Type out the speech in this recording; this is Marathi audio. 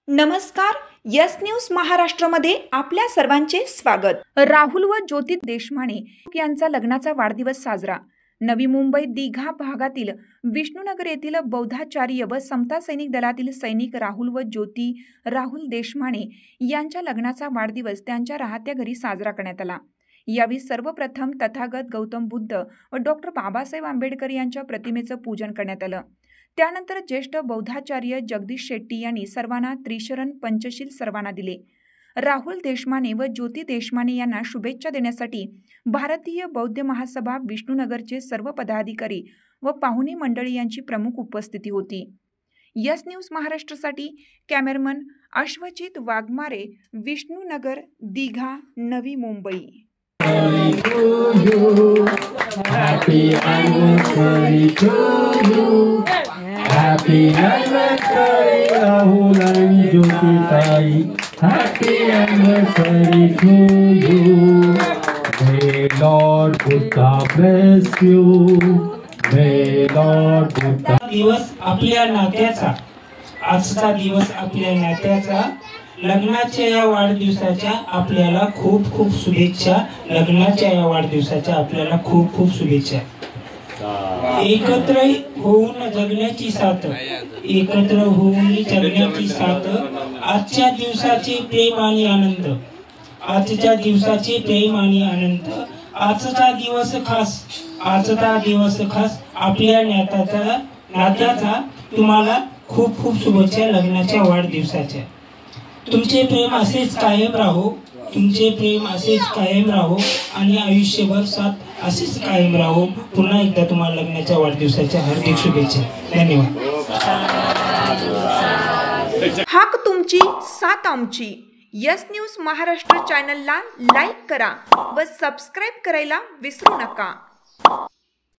नमस्कार, यस न्यूज महाराष्ट्रामध्ये आपल्या सर्वांचे स्वागत। राहुल व ज्योती देशमाने यांचा लग्नाचा वाढदिवस साजरा। नवी मुंबई दीघा भागातील विष्णुनगर येथील बौद्धाचार्य व समता सैनिक दलातील सैनिक राहुल व ज्योती राहुल देशमाने यांच्या लग्नाचा वाढदिवस त्यांच्या राहत्या घरी साजरा करण्यात आला। यावेळी सर्वप्रथम तथागत गौतम बुद्ध व डॉक्टर बाबासाहेब आंबेडकर यांच्या प्रतिमेचं पूजन करण्यात आलं। त्यानंतर ज्येष्ठ बौद्धाचार्य जगदीश शेट्टी यांनी सर्वांना त्रिशरण पंचशील सर्वांना दिले। राहुल देशमाने व ज्योती देशमाने यांना शुभेच्छा देण्यासाठी भारतीय बौद्ध महासभा विष्णुनगरचे सर्व पदाधिकारी व पाहुणे मंडळी यांची प्रमुख उपस्थिती होती। यस न्यूज महाराष्ट्रासाठी cameraman Ashwajit Waghmare, Vishnunagar, Digha, Navi Mumbai. Happy anniversary to you. Happy anniversary, Rahul and Jyoti Tai. Happy anniversary to you. May Lord Buddha bless you. May Lord Buddha. दिवस आपल्या नात्याचा, आजचा दिवस आपल्या नात्याचा, लग्नाच्या या वाढदिवसाच्या आपल्याला खूप खूप शुभेच्छा। लग्नाच्या या वाढदिवसाच्या आपल्याला खूप खूप शुभेच्छा। एकत्र होऊन जगण्याची साथ, एकत्र होऊन जगण्याची साथ, आजच्या दिवसाचे प्रेम आणि आनंद, आजच्या दिवसाचे प्रेम आणि आनंद, आजचा दिवस खास, आजचा दिवस खास आपल्या नात्याचा तुम्हाला खूप खूप शुभेच्छा लग्नाच्या वाढदिवसाच्या। तुमचे प्रेम असेच कायम राहो, तुमचे प्रेम असेच कायम राहो आणि आयुष्यभर साथ असेच कायम राहो। पुन्हा एकदा तुम्हाला लग्नाच्या वाढदिवसाच्या हार्दिक शुभेच्छा। धन्यवाद। हाक तुमची, साथ आमची। यस न्यूज महाराष्ट्र चॅनलला लाईक करा व सबस्क्राईब करायला विसरू नका।